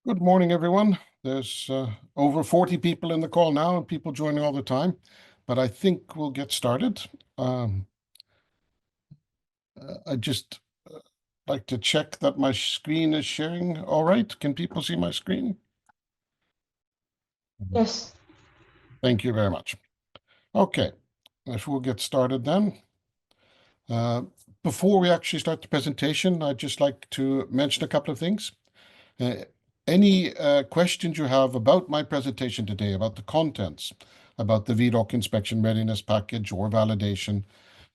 Good morning, everyone. There's over 40 people in the call now and people joining all the time, but I think we'll get started. Um, I just like to check that my screen is sharing all right. Can people see my screen? Yes. Thank you very much. Okay, if we'll get started then. Uh, Before we actually start the presentation, I'd just like to mention a couple of things. Uh, any questions you have about my presentation today, about the contents, about the Viedoc inspection readiness package or validation,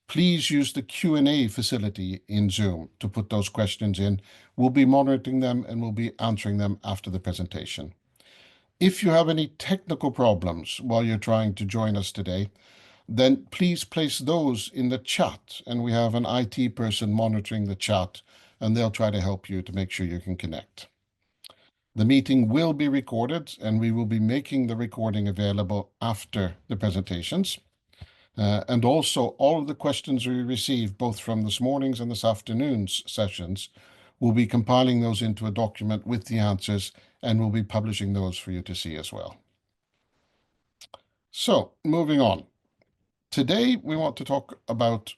please use the Q&A facility in Zoom to put those questions in. We'll be monitoring them and we'll be answering them after the presentation. If you have any technical problems while you're trying to join us today, then please place those in the chat, and we have an IT person monitoring the chat, and they'll try to help you to make sure you can connect. The meeting will be recorded, and we will be making the recording available after the presentations. And also, all of the questions we receive, both from this morning's and this afternoon's sessions, we'll be compiling those into a document with the answers, and we'll be publishing those for you to see as well. So, moving on. Today, we want to talk about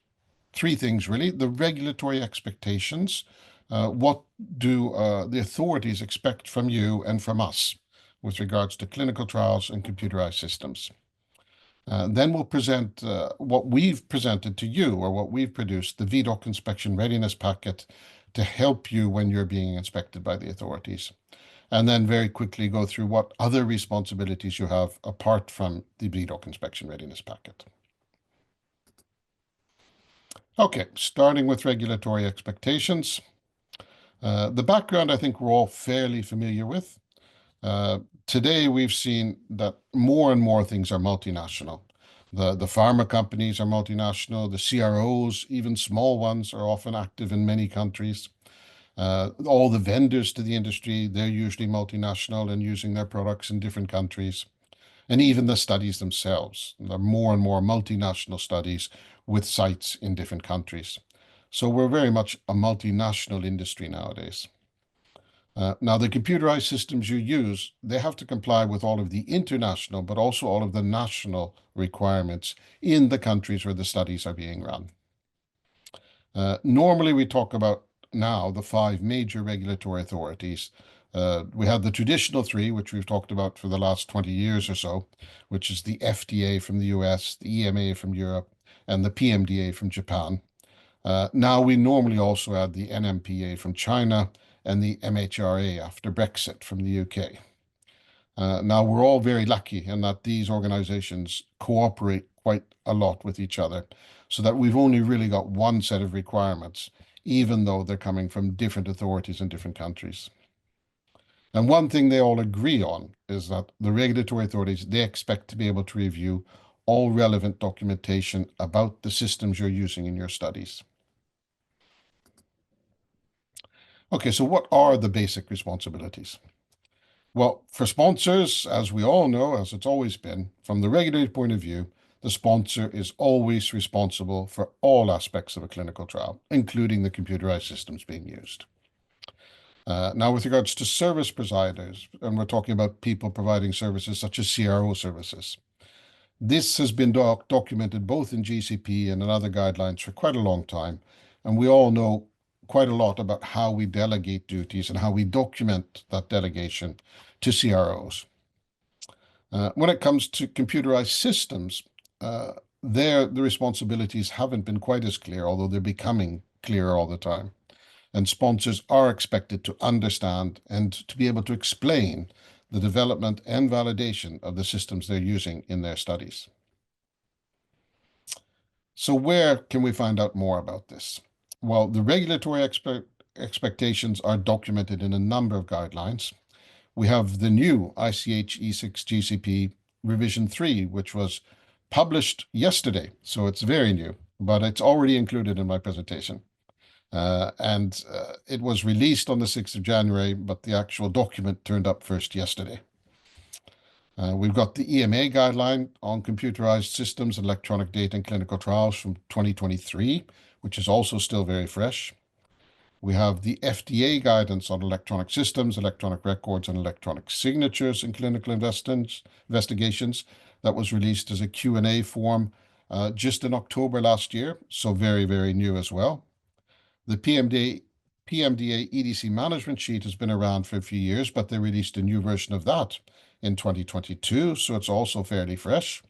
three things, really. The regulatory expectations. What do the authorities expect from you and from us with regards to clinical trials and computerized systems? Then we'll present what we've presented to you, or what we've produced, the Viedoc inspection readiness packet, to help you when you're being inspected by the authorities. And then very quickly go through what other responsibilities you have apart from the Viedoc inspection readiness packet. Okay, starting with regulatory expectations. The background I think we're all fairly familiar with. Today we've seen that more and more things are multinational. The pharma companies are multinational, the CROs, even small ones, are often active in many countries. All the vendors to the industry, they're usually multinational and using their products in different countries. And even the studies themselves, there are more and more multinational studies with sites in different countries. So we're very much a multinational industry nowadays. Now, the computerized systems you use, they have to comply with all of the international, but also all of the national requirements in the countries where the studies are being run. Normally, we talk about now the five major regulatory authorities. We have the traditional three, which we've talked about for the last 20 years or so, which is the FDA from the US, the EMA from Europe, and the PMDA from Japan. Now we normally also add the NMPA from China and the MHRA after Brexit from the UK. Now we're all very lucky in that these organizations cooperate quite a lot with each other, so that we've only really got one set of requirements, even though they're coming from different authorities in different countries. And one thing they all agree on is that the regulatory authorities, they expect to be able to review all relevant documentation about the systems you're using in your studies. Okay, so what are the basic responsibilities? Well, for sponsors, as we all know, as it's always been, from the regulatory point of view, the sponsor is always responsible for all aspects of a clinical trial, including the computerized systems being used. Now, with regards to service providers, and we're talking about people providing services such as CRO services, this has been documented both in GCP and in other guidelines for quite a long time, and we all know quite a lot about how we delegate duties and how we document that delegation to CROs. When it comes to computerized systems, the responsibilities haven't been quite as clear, although they're becoming clearer all the time. And sponsors are expected to understand and to be able to explain the development and validation of the systems they're using in their studies. So where can we find out more about this? Well, the regulatory expectations are documented in a number of guidelines. We have the new ICH E6 GCP revision 3, which was published yesterday. So it's very new, but it's already included in my presentation. It was released on the 6th of January, but the actual document turned up first yesterday. We've got the EMA guideline on computerized systems, electronic data, and clinical trials from 2023, which is also still very fresh. We have the FDA guidance on electronic systems, electronic records, and electronic signatures in clinical investigations that was released as a Q&A form just in October last year, so very, very new as well. The PMDA EDC management sheet has been around for a few years, but they released a new version of that in 2022, so it's also fairly fresh.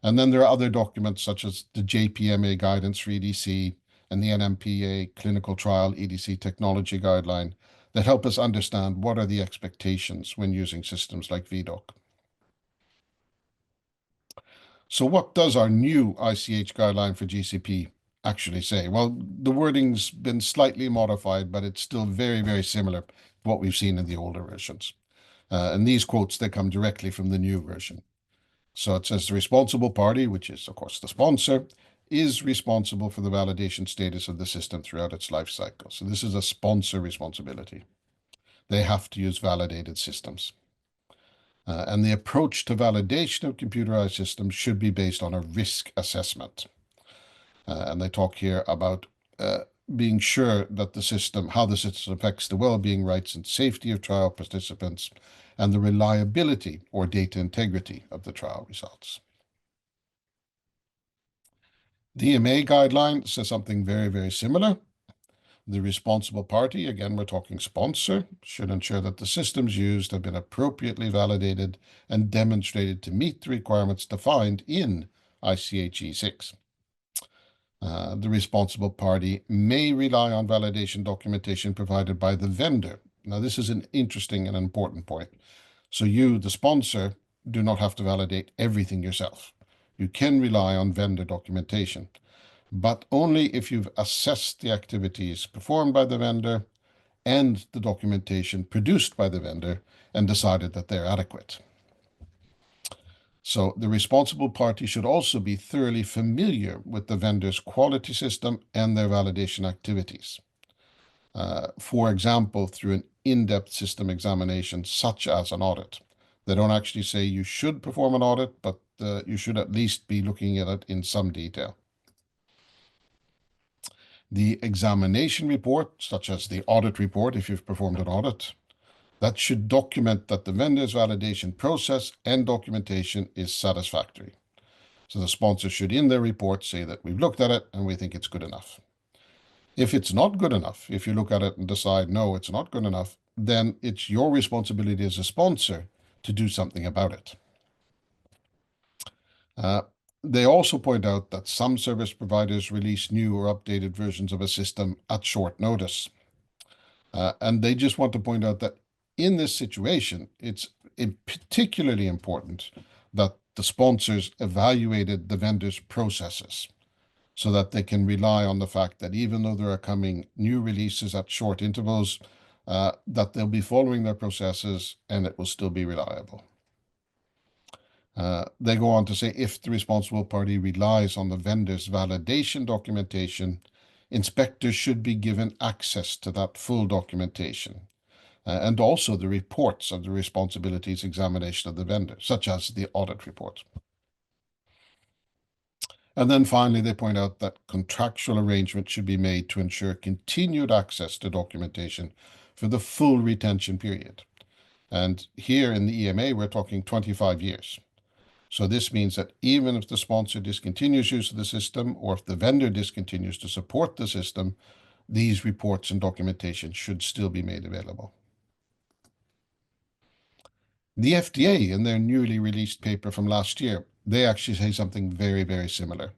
And then there are other documents such as the JPMA guidance for EDC and the NMPA clinical trial EDC technology guideline that help us understand what are the expectations when using systems like Viedoc. So what does our new ICH guideline for GCP actually say? Well, the wording's been slightly modified, but it's still very, very similar to what we've seen in the older versions. And these quotes, they come directly from the new version. So it says the responsible party, which is, of course, the sponsor, is responsible for the validation status of the system throughout its life cycle. So this is a sponsor responsibility. They have to use validated systems. And the approach to validation of computerized systems should be based on a risk assessment. And they talk here about being sure that the system, how the system affects the well-being, rights, and safety of trial participants, and the reliability or data integrity of the trial results. The EMA guideline says something very, very similar. The responsible party, again, we're talking sponsor, should ensure that the systems used have been appropriately validated and demonstrated to meet the requirements defined in ICH E6. The responsible party may rely on validation documentation provided by the vendor. Now, this is an interesting and important point. So you, the sponsor, do not have to validate everything yourself. You can rely on vendor documentation, but only if you've assessed the activities performed by the vendor and the documentation produced by the vendor and decided that they're adequate. So the responsible party should also be thoroughly familiar with the vendor's quality system and their validation activities. For example, through an in-depth system examination, such as an audit. They don't actually say you should perform an audit, but you should at least be looking at it in some detail. The examination report, such as the audit report, if you've performed an audit, that should document that the vendor's validation process and documentation is satisfactory. So the sponsor should, in their report, say that we've looked at it and we think it's good enough. If it's not good enough, if you look at it and decide, no, it's not good enough, then it's your responsibility as a sponsor to do something about it. They also point out that some service providers release new or updated versions of a system at short notice. And they just want to point out that in this situation, it's particularly important that the sponsors evaluated the vendor's processes so that they can rely on the fact that even though there are coming new releases at short intervals, that they'll be following their processes and it will still be reliable. They go on to say if the responsible party relies on the vendor's validation documentation, inspectors should be given access to that full documentation and also the reports of the responsibilities examination of the vendor, such as the audit report. And then finally, they point out that contractual arrangements should be made to ensure continued access to documentation for the full retention period. And here in the EMA, we're talking 25 years. So this means that even if the sponsor discontinues use of the system, or if the vendor discontinues to support the system, these reports and documentation should still be made available. The FDA, in their newly released paper from last year, they actually say something very, very similar.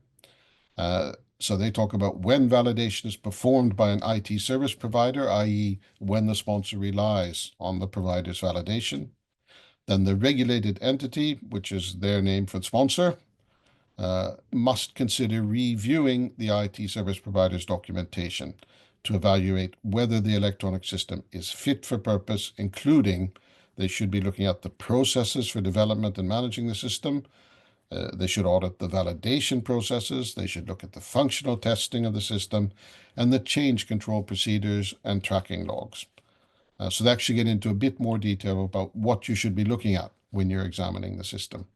So they talk about when validation is performed by an IT service provider, i.e. when the sponsor relies on the provider's validation. Then the regulated entity, which is their name for the sponsor, must consider reviewing the IT service provider's documentation to evaluate whether the electronic system is fit for purpose, including they should be looking at the processes for development and managing the system. They should audit the validation processes. They should look at the functional testing of the system and the change control procedures and tracking logs. So they actually get into a bit more detail about what you should be looking at when you're examining the system.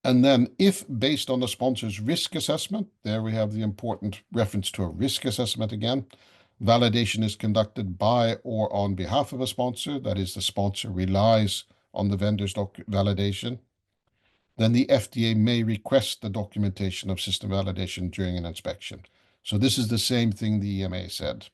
And then if based on the sponsor's risk assessment, there we have the important reference to a risk assessment again, validation is conducted by or on behalf of a sponsor, that is, the sponsor relies on the vendor's validation, then the FDA may request the documentation of system validation during an inspection. So this is the same thing the EMA said,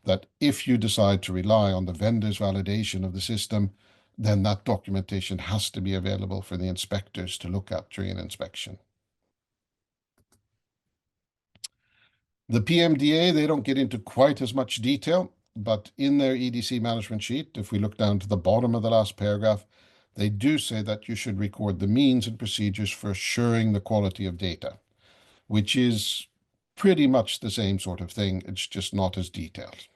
that if you decide to rely on the vendor's validation of the system, then that documentation has to be available for the inspectors to look at during an inspection. The PMDA, they don't get into quite as much detail, but in their EDC management sheet, if we look down to the bottom of the last paragraph, they do say that you should record the means and procedures for assuring the quality of data, which is pretty much the same sort of thing. It's just not as detailed.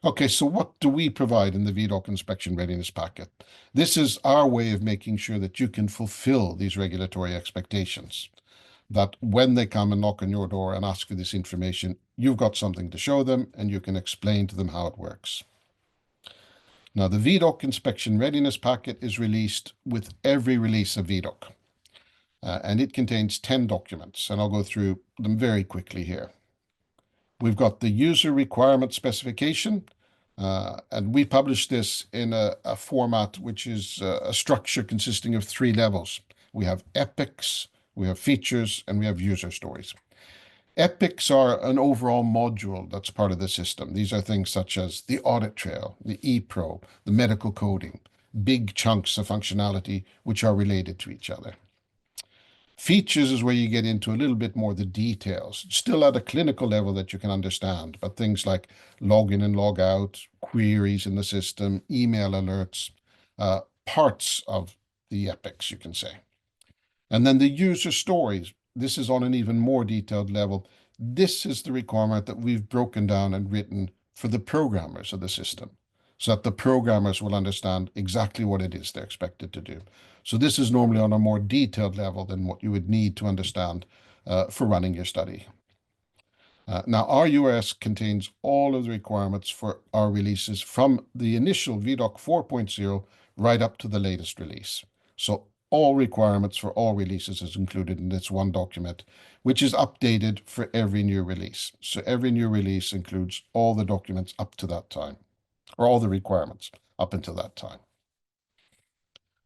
Okay, so what do we provide in the Viedoc inspection readiness packet? This is our way of making sure that you can fulfill these regulatory expectations, that when they come and knock on your door and ask for this information, you've got something to show them and you can explain to them how it works. Now, the Viedoc inspection readiness packet is released with every release of Viedoc, and it contains 10 documents, and I'll go through them very quickly here. We've got the user requirement specification, and we publish this in a format which is a structure consisting of 3 levels. We have epics, we have features, and we have user stories. Epics are an overall module that's part of the system. These are things such as the audit trail, the ePro, the medical coding, big chunks of functionality which are related to each other. Features is where you get into a little bit more the details, still at a clinical level that you can understand, but things like login and log out, queries in the system, email alerts, parts of the epics, you can say. And then the user stories, this is on an even more detailed level. This is the requirement that we've broken down and written for the programmers of the system, so that the programmers will understand exactly what it is they're expected to do. So this is normally on a more detailed level than what you would need to understand for running your study. Now, our URS contains all of the requirements for our releases from the initial Viedoc 4.0 right up to the latest release. So all requirements for all releases is included in this one document, which is updated for every new release. So every new release includes all the documents up to that time, or all the requirements up until that time.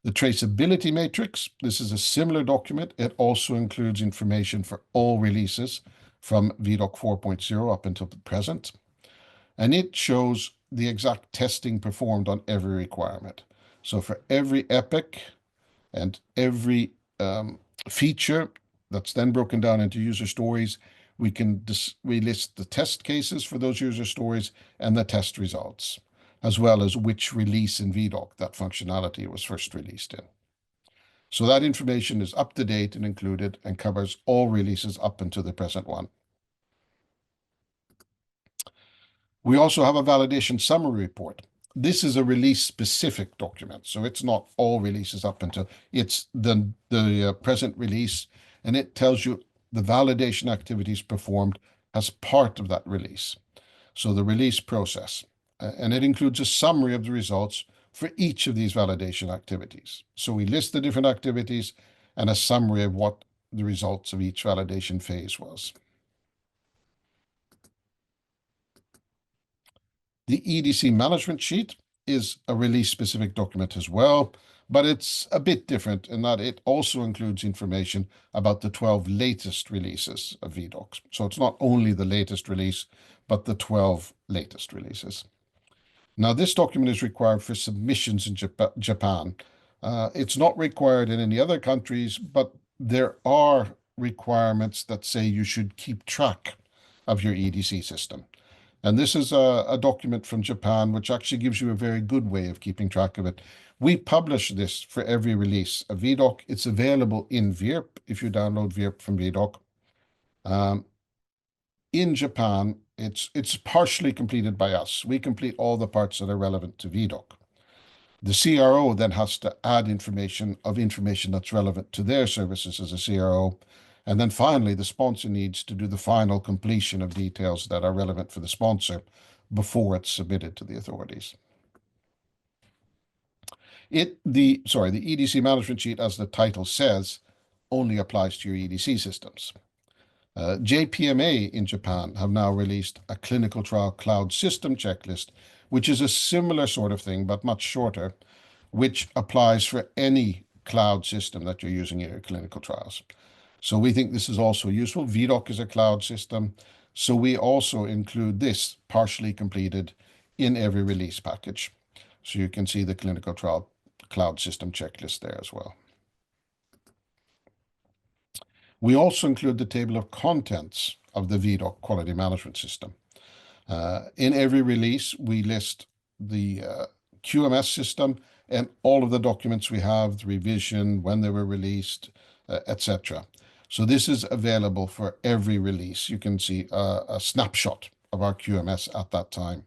The traceability matrix, this is a similar document. It also includes information for all releases from Viedoc 4.0 up until the present. And it shows the exact testing performed on every requirement. So for every epic and every feature that's then broken down into user stories, we list the test cases for those user stories and the test results, as well as which release in Viedoc that functionality was first released in. So that information is up to date and included and covers all releases up until the present one. We also have a validation summary report. This is a release-specific document, so it's not all releases up until it's the present release, and it tells you the validation activities performed as part of that release. So the release process. And it includes a summary of the results for each of these validation activities. So we list the different activities and a summary of what the results of each validation phase was. The EDC management sheet is a release-specific document as well, but it's a bit different in that it also includes information about the 12 latest releases of Viedoc. So it's not only the latest release, but the 12 latest releases. Now, this document is required for submissions in Japan. It's not required in any other countries, but there are requirements that say you should keep track of your EDC system. And this is a document from Japan, which actually gives you a very good way of keeping track of it. We publish this for every release of Viedoc. It's available in VIRP if you download VIRP from Viedoc. In Japan, it's partially completed by us. We complete all the parts that are relevant to Viedoc. The CRO then has to add information that's relevant to their services as a CRO. And then finally, the sponsor needs to do the final completion of details that are relevant for the sponsor before it's submitted to the authorities. The EDC management sheet, as the title says, only applies to your EDC systems. JPMA in Japan have now released a clinical trial cloud system checklist, which is a similar sort of thing, but much shorter, which applies for any cloud system that you're using in your clinical trials. So we think this is also useful. Viedoc is a cloud system, so we also include this partially completed in every release package. So you can see the clinical trial cloud system checklist there as well. We also include the table of contents of the Viedoc quality management system. In every release, we list the QMS system and all of the documents we have, the revision, when they were released, etc. So this is available for every release. You can see a snapshot of our QMS at that time.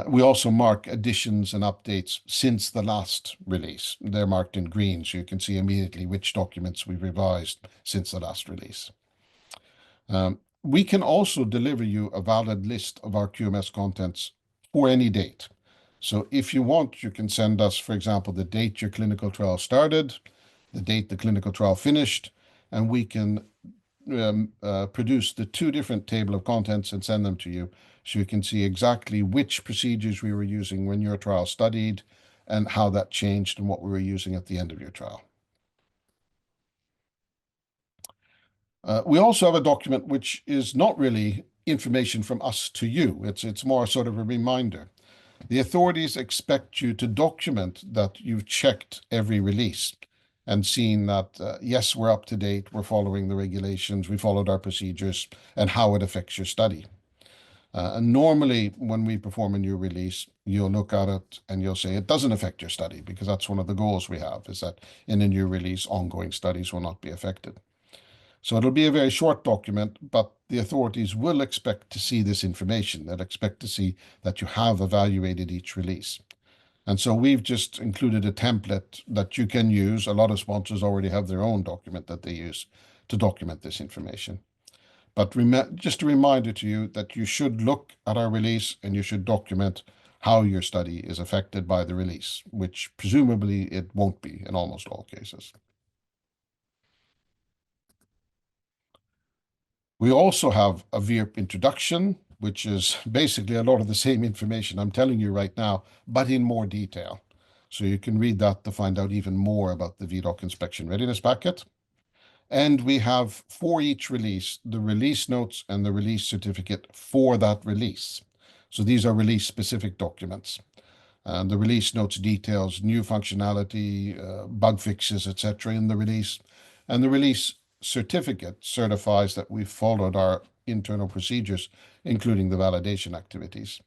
We also mark additions and updates since the last release. They're marked in green, so you can see immediately which documents we've revised since the last release. We can also deliver you a valid list of our QMS contents for any date. So if you want, you can send us, for example, the date your clinical trial started, the date the clinical trial finished, and we can produce the two different table of contents and send them to you, so you can see exactly which procedures we were using when your trial studied and how that changed and what we were using at the end of your trial. We also have a document which is not really information from us to you. It's more sort of a reminder. The authorities expect you to document that you've checked every release and seen that, yes, we're up to date, we're following the regulations, we followed our procedures, and how it affects your study. And normally, when we perform a new release, you'll look at it and you'll say it doesn't affect your study, because that's one of the goals we have, is that in a new release, ongoing studies will not be affected. So it'll be a very short document, but the authorities will expect to see this information. They'll expect to see that you have evaluated each release. And so we've just included a template that you can use. A lot of sponsors already have their own document that they use to document this information. But just a reminder to you that you should look at our release and you should document how your study is affected by the release, which presumably it won't be in almost all cases. We also have a VIRP introduction, which is basically a lot of the same information I'm telling you right now, but in more detail. So you can read that to find out even more about the Viedoc inspection readiness packet. And we have, for each release, the release notes and the release certificate for that release. So these are release-specific documents. And the release notes details new functionality, bug fixes, etc. in the release. And the release certificate certifies that we've followed our internal procedures, including the validation activities.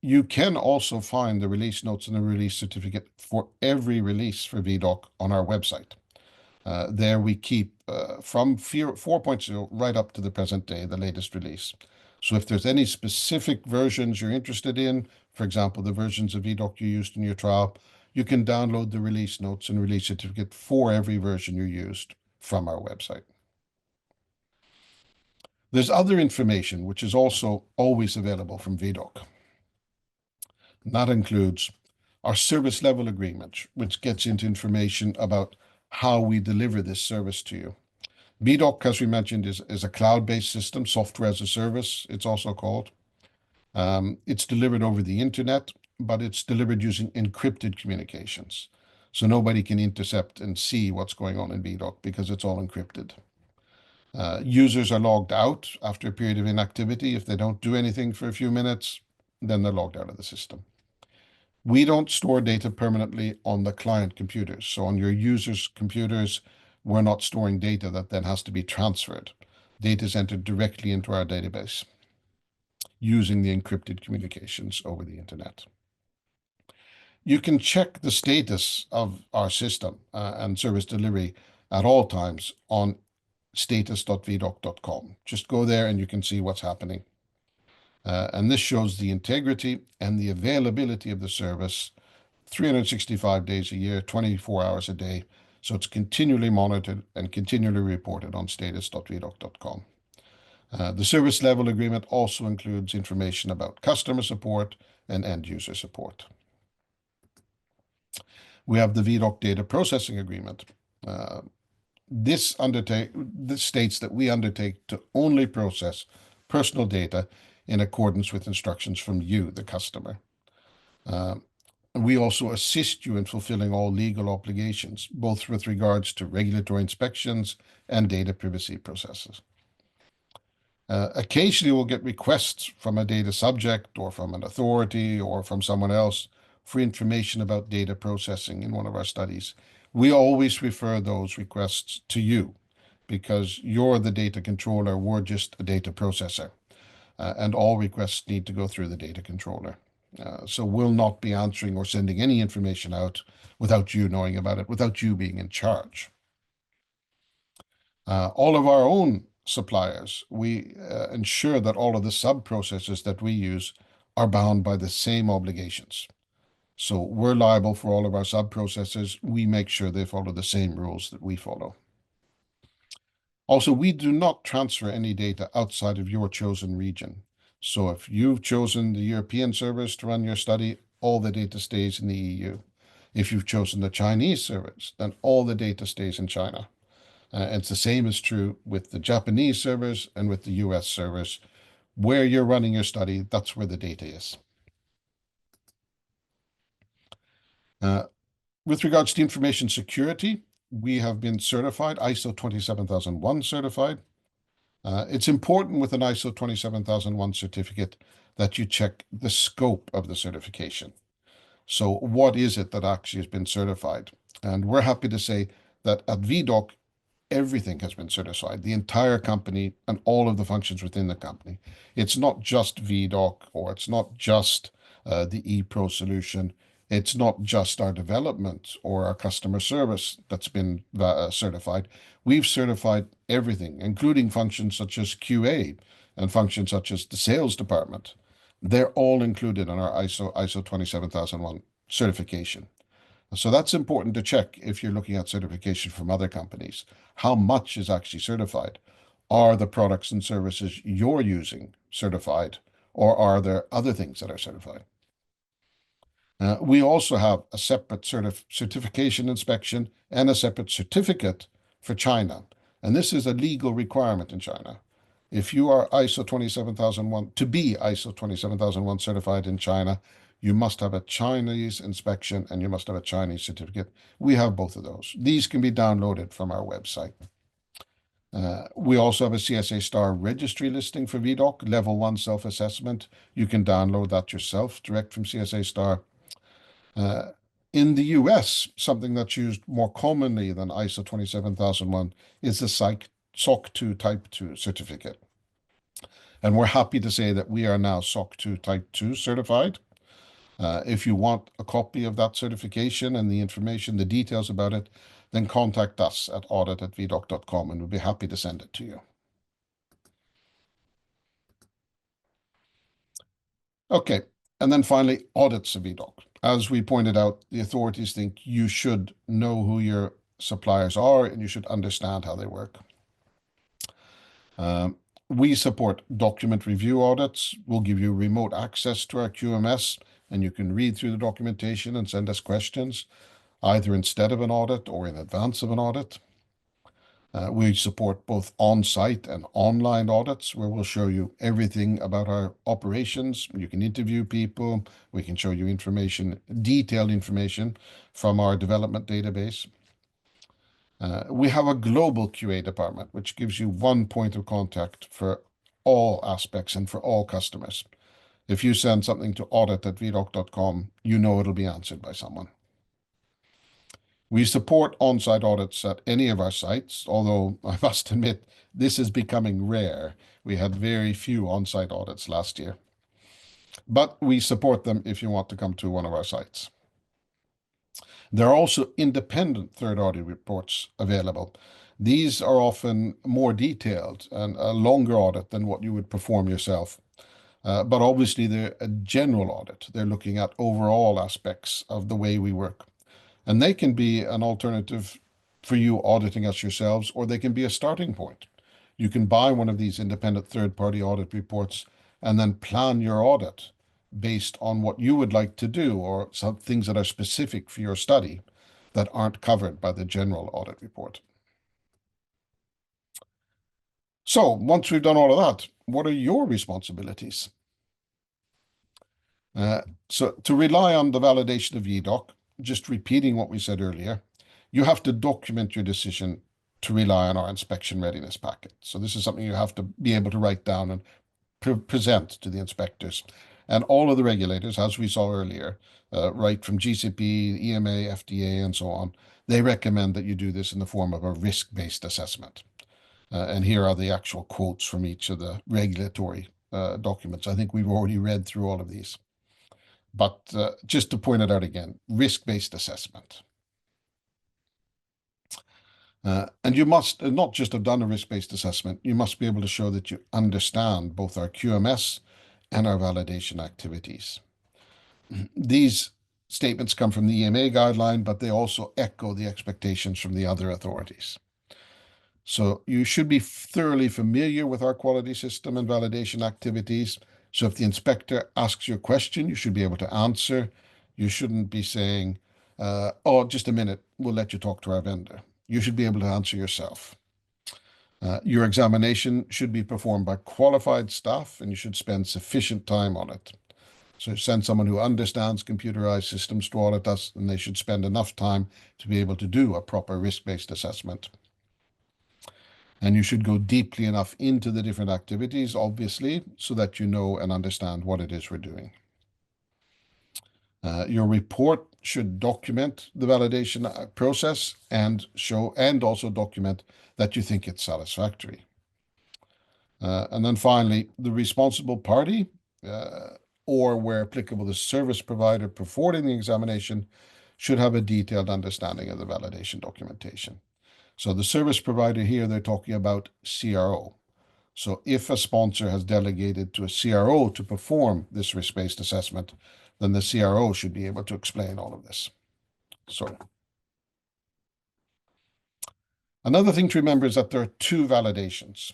You can also find the release notes and the release certificate for every release for Viedoc on our website. There we keep from 4.0 right up to the present day, the latest release. So if there's any specific versions you're interested in, for example, the versions of Viedoc you used in your trial, you can download the release notes and release certificate for every version you used from our website. There's other information which is also always available from Viedoc. That includes our service level agreement, which gets into information about how we deliver this service to you. Viedoc, as we mentioned, is a cloud-based system, software as a service, it's also called. It's delivered over the internet, but it's delivered using encrypted communications. So nobody can intercept and see what's going on in Viedoc because it's all encrypted. Users are logged out after a period of inactivity. If they don't do anything for a few minutes, then they're logged out of the system. We don't store data permanently on the client computers. So on your users' computers, we're not storing data that then has to be transferred. Data is entered directly into our database using the encrypted communications over the internet. You can check the status of our system and service delivery at all times on status.viedoc.com. Just go there and you can see what's happening. And this shows the integrity and the availability of the service 365 days a year, 24 hours a day. So it's continually monitored and continually reported on status.viedoc.com. The service level agreement also includes information about customer support and end user support. We have the Viedoc data processing agreement. This states that we undertake to only process personal data in accordance with instructions from you, the customer. We also assist you in fulfilling all legal obligations, both with regards to regulatory inspections and data privacy processes. Occasionally, we'll get requests from a data subject or from an authority or from someone else for information about data processing in one of our studies. We always refer those requests to you because you're the data controller, we're just a data processor, and all requests need to go through the data controller. So we'll not be answering or sending any information out without you knowing about it, without you being in charge. All of our own suppliers, we ensure that all of the sub-processors that we use are bound by the same obligations. So we're liable for all of our sub-processors. We make sure they follow the same rules that we follow. Also, we do not transfer any data outside of your chosen region. So if you've chosen the European service to run your study, all the data stays in the EU. If you've chosen the Chinese service, then all the data stays in China. It's the same is true with the Japanese servers and with the US servers. Where you're running your study, that's where the data is. With regards to information security, we have been certified, ISO 27001 certified. It's important with an ISO 27001 certificate that you check the scope of the certification. So what is it that actually has been certified? And we're happy to say that at Viedoc, everything has been certified, the entire company and all of the functions within the company. It's not just Viedoc or it's not just the ePro solution. It's not just our development or our customer service that's been certified. We've certified everything, including functions such as QA and functions such as the sales department. They're all included in our ISO 27001 certification. So that's important to check if you're looking at certification from other companies. How much is actually certified? Are the products and services you're using certified, or are there other things that are certified? We also have a separate certification inspection and a separate certificate for China. And this is a legal requirement in China. If you are ISO 27001, to be ISO 27001 certified in China, you must have a Chinese inspection and you must have a Chinese certificate. We have both of those. These can be downloaded from our website. We also have a CSA Star registry listing for Viedoc, level 1 self-assessment. You can download that yourself direct from CSA Star. In the US, something that's used more commonly than ISO 27001 is the SOC 2 Type 2 certificate. And we're happy to say that we are now SOC 2 Type 2 certified. If you want a copy of that certification and the information, the details about it, then contact us at audit@viedoc.com and we'll be happy to send it to you. Okay, and then finally, audits of Viedoc. As we pointed out, the authorities think you should know who your suppliers are and you should understand how they work. We support document review audits. We'll give you remote access to our QMS and you can read through the documentation and send us questions, either instead of an audit or in advance of an audit. We support both on-site and online audits where we'll show you everything about our operations. You can interview people. We can show you information, detailed information from our development database. We have a global QA department, which gives you one point of contact for all aspects and for all customers. If you send something to audit@viedoc.com, you know it'll be answered by someone. We support on-site audits at any of our sites, although I must admit this is becoming rare. We had very few on-site audits last year. But we support them if you want to come to one of our sites. There are also independent third-party reports available. These are often more detailed and a longer audit than what you would perform yourself. But obviously, they're a general audit. They're looking at overall aspects of the way we work. And they can be an alternative for you auditing us yourselves, or they can be a starting point. You can buy one of these independent third-party audit reports and then plan your audit based on what you would like to do or some things that are specific for your study that aren't covered by the general audit report. So once we've done all of that, what are your responsibilities? So to rely on the validation of Viedoc, just repeating what we said earlier, you have to document your decision to rely on our inspection readiness packet. So this is something you have to be able to write down and present to the inspectors. And all of the regulators, as we saw earlier, right from GCP, EMA, FDA, and so on, they recommend that you do this in the form of a risk-based assessment. And here are the actual quotes from each of the regulatory documents. I think we've already read through all of these. But just to point it out again, risk-based assessment. And you must not just have done a risk-based assessment, you must be able to show that you understand both our QMS and our validation activities. These statements come from the EMA guideline, but they also echo the expectations from the other authorities. So you should be thoroughly familiar with our quality system and validation activities. So if the inspector asks you a question, you should be able to answer. You shouldn't be saying, oh, just a minute, we'll let you talk to our vendor. You should be able to answer yourself. Your examination should be performed by qualified staff, and you should spend sufficient time on it. So send someone who understands computerized systems to audit us, and they should spend enough time to be able to do a proper risk-based assessment. And you should go deeply enough into the different activities, obviously, so that you know and understand what it is we're doing. Your report should document the validation process and also document that you think it's satisfactory. And then finally, the responsible party, or where applicable, the service provider performing the examination, should have a detailed understanding of the validation documentation. So the service provider here, they're talking about CRO. So if a sponsor has delegated to a CRO to perform this risk-based assessment, then the CRO should be able to explain all of this. So another thing to remember is that there are two validations.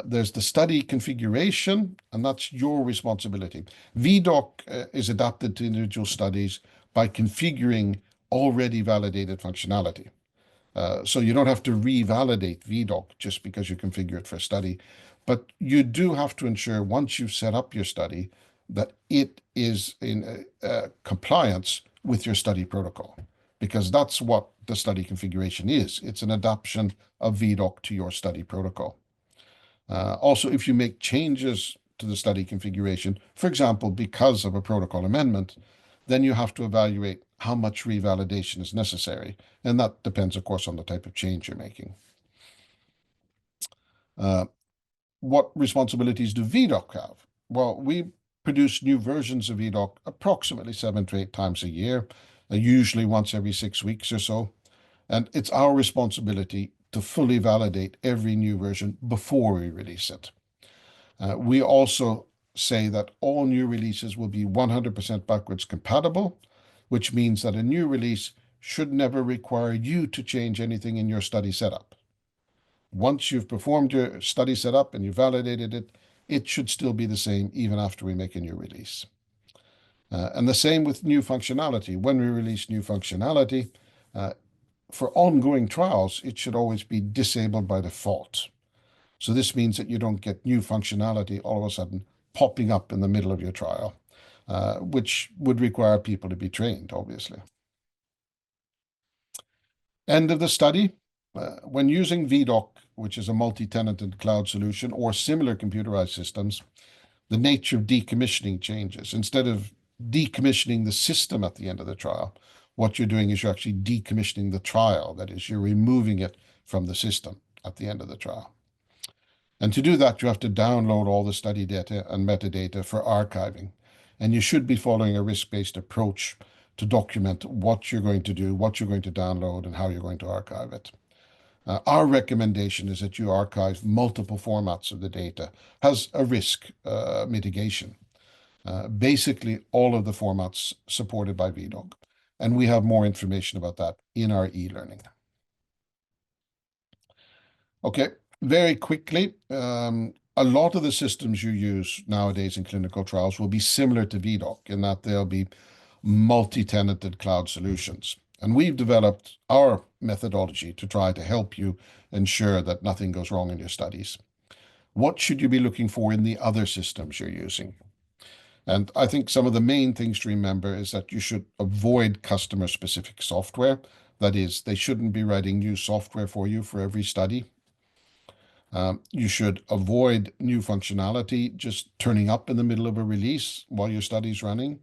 There's the study configuration, and that's your responsibility. Viedoc is adapted to individual studies by configuring already validated functionality. So you don't have to revalidate Viedoc just because you configure it for a study, but you do have to ensure once you've set up your study that it is in compliance with your study protocol, because that's what the study configuration is. It's an adaptation of Viedoc to your study protocol. Also, if you make changes to the study configuration, for example, because of a protocol amendment, then you have to evaluate how much revalidation is necessary. And that depends, of course, on the type of change you're making. What responsibilities do Viedoc have? Well, we produce new versions of Viedoc approximately 7 to 8 times a year, usually once every 6 weeks or so. And it's our responsibility to fully validate every new version before we release it. We also say that all new releases will be 100% backwards compatible, which means that a new release should never require you to change anything in your study setup. Once you've performed your study setup and you validated it, it should still be the same even after we make a new release. And the same with new functionality. When we release new functionality, for ongoing trials, it should always be disabled by default. So this means that you don't get new functionality all of a sudden popping up in the middle of your trial, which would require people to be trained, obviously. End of the study. When using Viedoc, which is a multi-tenanted cloud solution, or similar computerized systems, the nature of decommissioning changes. Instead of decommissioning the system at the end of the trial, what you're doing is you're actually decommissioning the trial. That is, you're removing it from the system at the end of the trial. And to do that, you have to download all the study data and metadata for archiving. And you should be following a risk-based approach to document what you're going to do, what you're going to download, and how you're going to archive it. Our recommendation is that you archive multiple formats of the data, has a risk mitigation. Basically, all of the formats supported by Viedoc. And we have more information about that in our e-learning. Okay, very quickly, a lot of the systems you use nowadays in clinical trials will be similar to Viedoc in that they'll be multi-tenanted cloud solutions. And we've developed our methodology to try to help you ensure that nothing goes wrong in your studies. What should you be looking for in the other systems you're using? And I think some of the main things to remember is that you should avoid customer-specific software. That is, they shouldn't be writing new software for you for every study. You should avoid new functionality just turning up in the middle of a release while your study's running.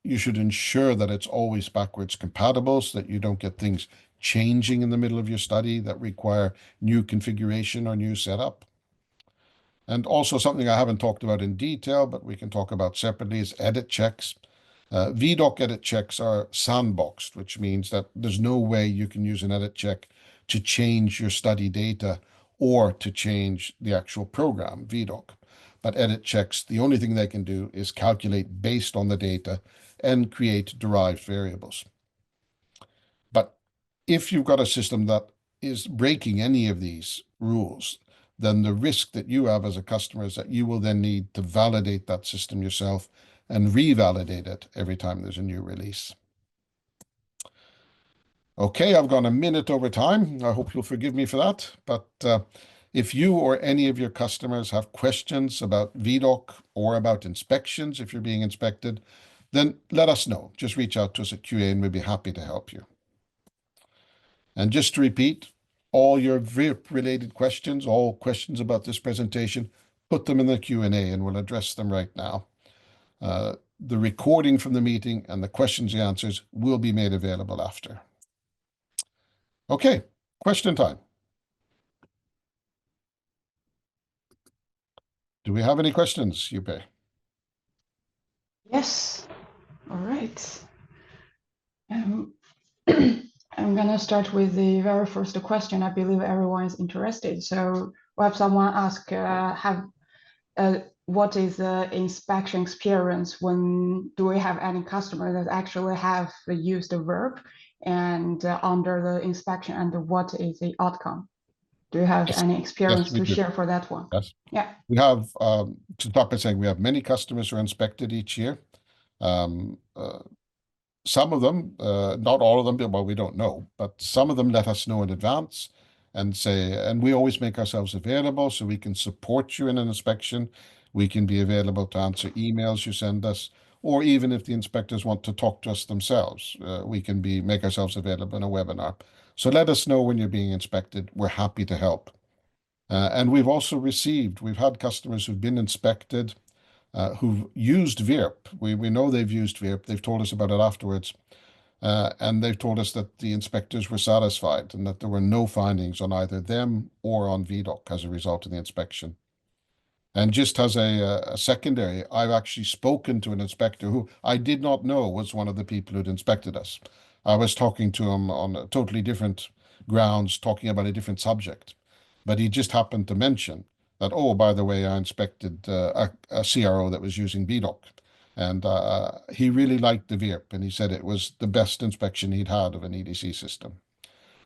You should ensure that it's always backwards compatible so that you don't get things changing in the middle of your study that require new configuration or new setup. And also something I haven't talked about in detail, but we can talk about separately, is edit checks. Viedoc edit checks are sandboxed, which means that there's no way you can use an edit check to change your study data or to change the actual program, Viedoc. But edit checks, the only thing they can do is calculate based on the data and create derived variables. But if you've got a system that is breaking any of these rules, then the risk that you have as a customer is that you will then need to validate that system yourself and revalidate it every time there's a new release. Okay, I've gone a minute over time. I hope you'll forgive me for that. But if you or any of your customers have questions about Viedoc or about inspections, if you're being inspected, then let us know. Just reach out to us at QA and we'll be happy to help you. And just to repeat, all your VIRP-related questions, all questions about this presentation, put them in the Q&A and we'll address them right now. The recording from the meeting and the questions and answers will be made available after. Okay, question time. Do we have any questions, Yupe? Yes. All right. I'm going to start with the very first question. I believe everyone is interested. So we'll have someone ask, what is the inspection experience when do we have any customer that actually have used the VIRP and under the inspection, and what is the outcome? Do you have any experience to share for that one? Yes. Yeah. We have, to start by saying, we have many customers who are inspected each year. Some of them, not all of them, well, we don't know, but some of them let us know in advance and say, and we always make ourselves available so we can support you in an inspection. We can be available to answer emails you send us, or even if the inspectors want to talk to us themselves, we can make ourselves available in a webinar. So let us know when you're being inspected. We're happy to help. And we've had customers who've been inspected, who've used VIRP. We know they've used VIRP. They've told us about it afterwards. And they've told us that the inspectors were satisfied and that there were no findings on either them or on Viedoc as a result of the inspection. And just as a secondary, I've actually spoken to an inspector who I did not know was one of the people who'd inspected us. I was talking to him on a totally different grounds, talking about a different subject. But he just happened to mention that, oh, by the way, I inspected a CRO that was using Viedoc. And he really liked the VIRP, and he said it was the best inspection he'd had of an EDC system.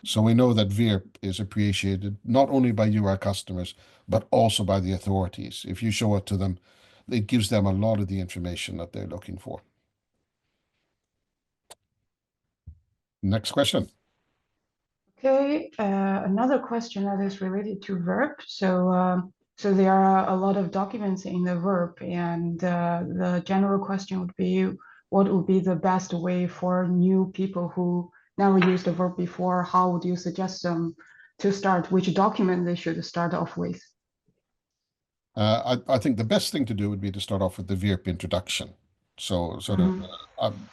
So we know that VIRP is appreciated not only by you, our customers, but also by the authorities. If you show it to them, it gives them a lot of the information that they're looking for. Next question. Okay, another question that is related to VIRP. So there are a lot of documents in the VIRP, and the general question would be, what would be the best way for new people who never used the VIRP before? How would you suggest them to start? Which document they should start off with? I think the best thing to do would be to start off with the VIRP introduction. So sort of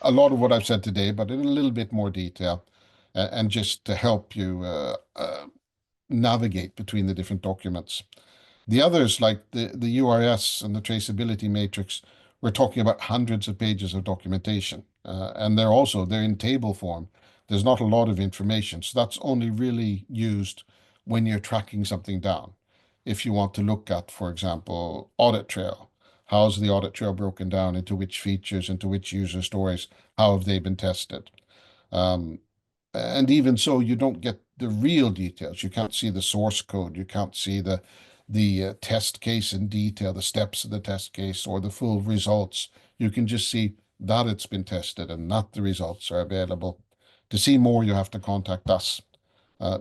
a lot of what I've said today, but in a little bit more detail, and just to help you navigate between the different documents. The others, like the URS and the traceability matrix, we're talking about hundreds of pages of documentation, and they're in table form. There's not a lot of information, so that's only really used when you're tracking something down. If you want to look at, for example, audit trail, how's the audit trail broken down into which features, into which user stories, how have they been tested? And even so, you don't get the real details. You can't see the source code. You can't see the the test case in detail, the steps of the test case, or the full results. You can just see that it's been tested and that the results are available. To see more, you have to contact us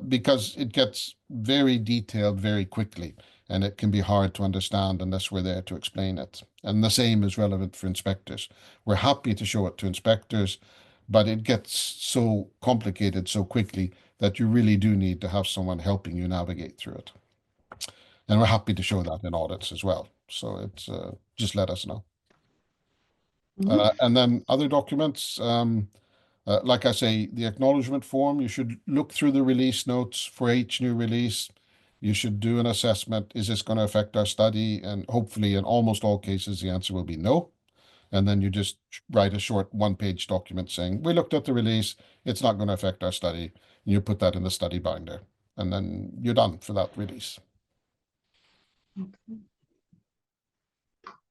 because it gets very detailed very quickly, and it can be hard to understand unless we're there to explain it. And the same is relevant for inspectors. We're happy to show it to inspectors, but it gets so complicated so quickly that you really do need to have someone helping you navigate through it. And we're happy to show that in audits as well. So it's just let us know. And then other documents, like I say, the acknowledgement form, you should look through the release notes for each new release. You should do an assessment. Is this going to affect our study? And hopefully, in almost all cases, the answer will be no. And then you just write a short one-page document saying, we looked at the release. It's not going to affect our study. And you put that in the study binder. And then you're done for that release. Okay.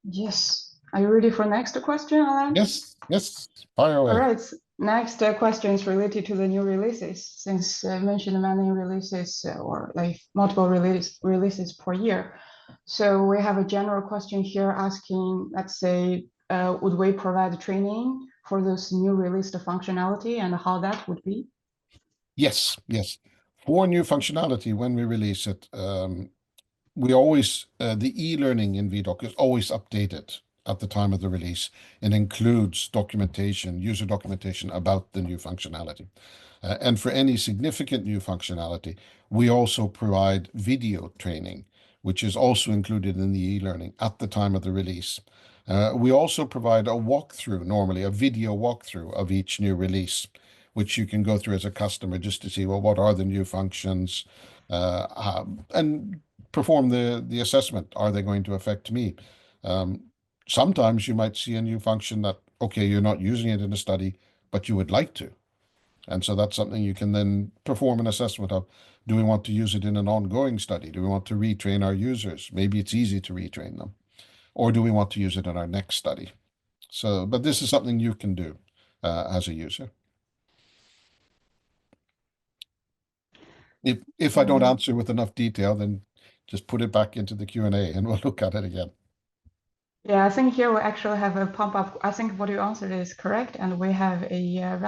Yes. Are you ready for next question, Alan? Yes, fire away. All right. Next question is related to the new releases. Since I mentioned many releases or like multiple releases per year. So we have a general question here asking, let's say, would we provide training for this new released functionality and how that would be? Yes. For new functionality, when we release it, we always, the e-learning in Viedoc is always updated at the time of the release and includes documentation, user documentation about the new functionality. And for any significant new functionality, we also provide video training, which is also included in the e-learning at the time of the release. We also provide a walkthrough, normally a video walkthrough of each new release, which you can go through as a customer just to see, well, what are the new functions, and perform the assessment. Are they going to affect me? Sometimes you might see a new function that, okay, you're not using it in a study, but you would like to. And so that's something you can then perform an assessment of. Do we want to use it in an ongoing study? Do we want to retrain our users? Maybe it's easy to retrain them. Or do we want to use it in our next study? So, but this is something you can do as a user. If I don't answer with enough detail, then just put it back into the Q&A and we'll look at it again. Yeah, I think here we actually have a pop-up. I think what you answered is correct, and we have a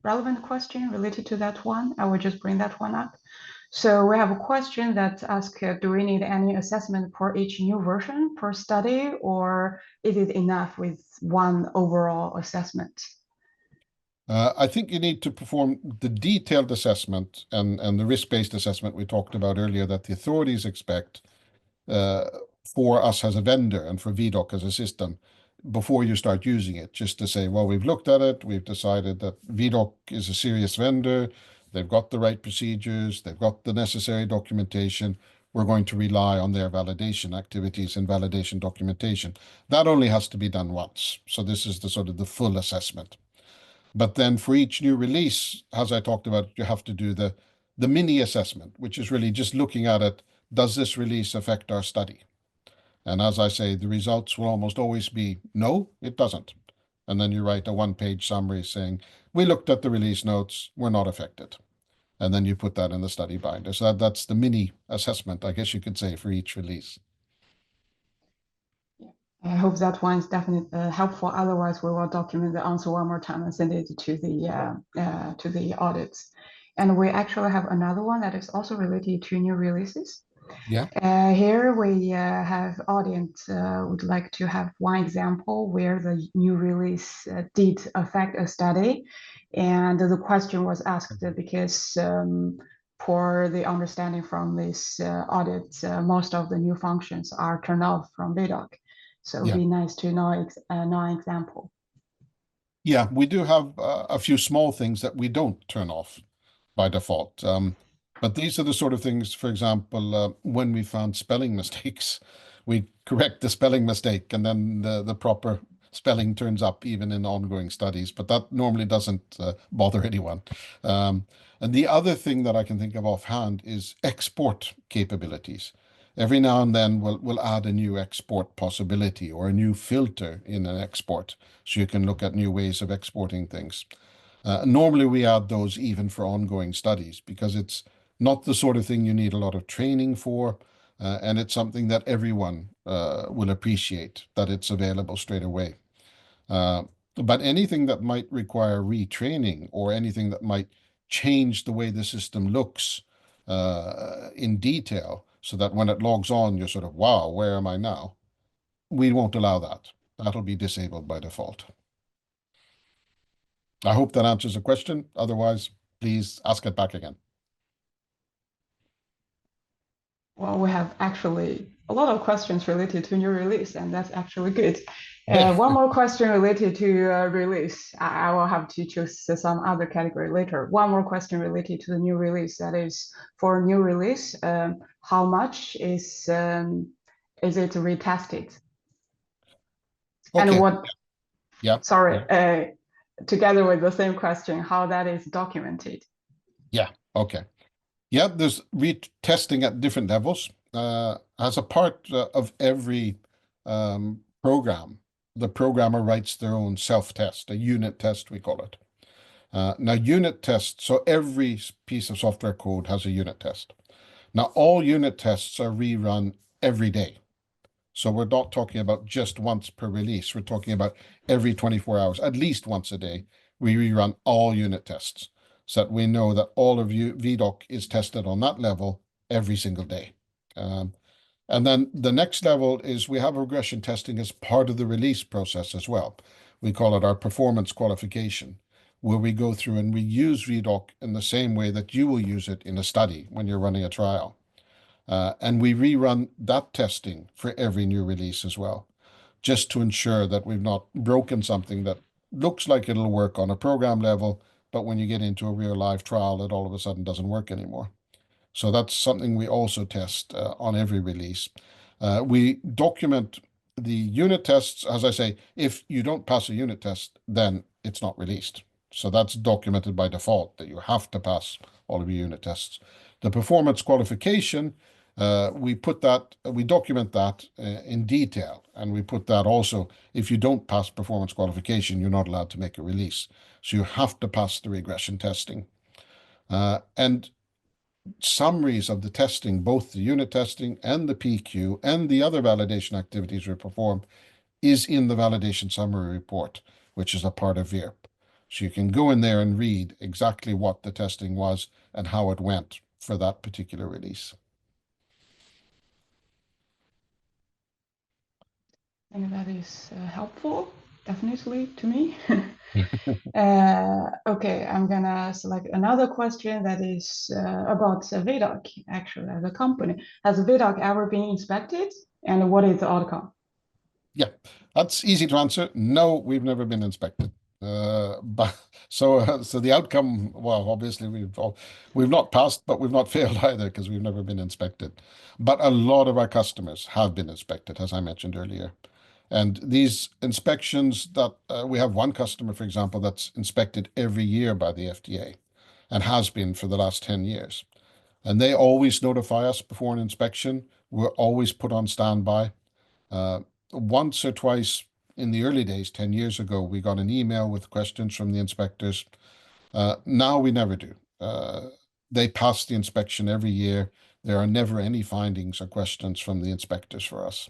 relevant question related to that one. I will just bring that one up. So we have a question that asks, do we need any assessment for each new version per study, or is it enough with one overall assessment? I think you need to perform the detailed assessment and the risk-based assessment we talked about earlier that the authorities expect for us as a vendor and for Viedoc as a system before you start using it, just to say, well, we've looked at it, we've decided that Viedoc is a serious vendor, they've got the right procedures, they've got the necessary documentation, we're going to rely on their validation activities and validation documentation. That only has to be done once. So this is the sort of the full assessment. But then for each new release, as I talked about, you have to do the mini assessment, which is really just looking at it. Does this release affect our study? And as I say, the results will almost always be, no, it doesn't. And then you write a one-page summary saying, we looked at the release notes, we're not affected. And then you put that in the study binder. So that's the mini assessment, I guess you could say, for each release. I hope that one is definitely helpful. Otherwise, we will document the answer one more time and send it to the audits. And we actually have another one that is also related to new releases. Yeah. Here we have audience would like to have one example where the new release did affect a study, and the question was asked because for the understanding from this audit, most of the new functions are turned off from Viedoc. So it'd be nice to know an example. Yeah, we do have a few small things that we don't turn off by default. But these are the sort of things, for example, when we found spelling mistakes, we correct the spelling mistake and then the proper spelling turns up even in ongoing studies, but that normally doesn't bother anyone. And the other thing that I can think of offhand is export capabilities. Every now and then we'll add a new export possibility or a new filter in an export, so you can look at new ways of exporting things. Normally we add those even for ongoing studies because it's not the sort of thing you need a lot of training for. and it's something that everyone will appreciate, that it's available straight away. But anything that might require retraining or anything that might change the way the system looks in detail, so that when it logs on, you're sort of, wow, where am I now? We won't allow that. That'll be disabled by default. I hope that answers the question. Otherwise, please ask it back again. Well, we have actually a lot of questions related to new release, and that's actually good. One more question related to release. I will have to choose some other category later. One more question related to the new release. That is, for new release, how much is it retested? Okay. And what? Yeah. Sorry. Together with the same question, how that is documented? Yeah. Okay. Yeah, there's retesting at different levels. As a part of every program, the programmer writes their own self-test, a unit test, we call it. Now, unit tests, so every piece of software code has a unit test. Now, all unit tests are rerun every day. So we're not talking about just once per release. We're talking about every 24 hours, at least once a day, we rerun all unit tests so that we know that all of you Viedoc is tested on that level every single day. And then the next level is we have regression testing as part of the release process as well. We call it our performance qualification, where we go through and we use Viedoc in the same way that you will use it in a study when you're running a trial. And we rerun that testing for every new release as well, just to ensure that we've not broken something that looks like it'll work on a program level, but when you get into a real live trial, it all of a sudden doesn't work anymore. So that's something we also test on every release. We document the unit tests. As I say, if you don't pass a unit test, then it's not released. So that's documented by default that you have to pass all of your unit tests. The performance qualification, we document that in detail, and we put that also, if you don't pass performance qualification, you're not allowed to make a release. So you have to pass the regression testing. And summaries of the testing, both the unit testing and the PQ and the other validation activities we perform, is in the validation summary report, which is a part of VIRP. So you can go in there and read exactly what the testing was and how it went for that particular release. I think that is helpful, definitely, to me. Okay, I'm gonna select another question that is about Viedoc, actually, as a company. Has Viedoc ever been inspected, and what is the outcome? Yeah, that's easy to answer. No, we've never been inspected. But so the outcome, well, obviously we've not passed, but we've not failed either because we've never been inspected. But a lot of our customers have been inspected, as I mentioned earlier. And these inspections that we have one customer, for example, that's inspected every year by the FDA and has been for the last 10 years. And they always notify us before an inspection. We're always put on standby. Once or twice in the early days, 10 years ago, we got an email with questions from the inspectors. Now we never do. They pass the inspection every year. There are never any findings or questions from the inspectors for us.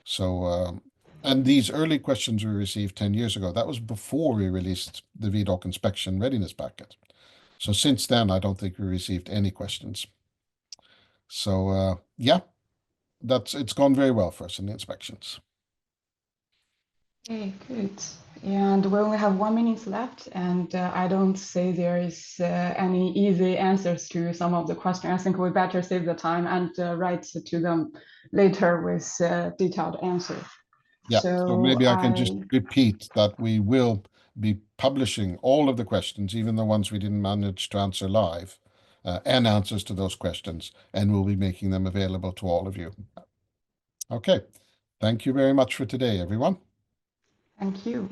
So, and these early questions we received 10 years ago, that was before we released the Viedoc inspection readiness packet. So since then, I don't think we received any questions. So, yeah, it's gone very well for us in the inspections. Okay, good. And we only have 1 minute left, and I don't say there is any easy answers to some of the questions. I think we better save the time and write to them later with detailed answers. Yeah, so maybe I can just repeat that we will be publishing all of the questions, even the ones we didn't manage to answer live, and answers to those questions, and we'll be making them available to all of you. Okay, thank you very much for today, everyone. Thank you.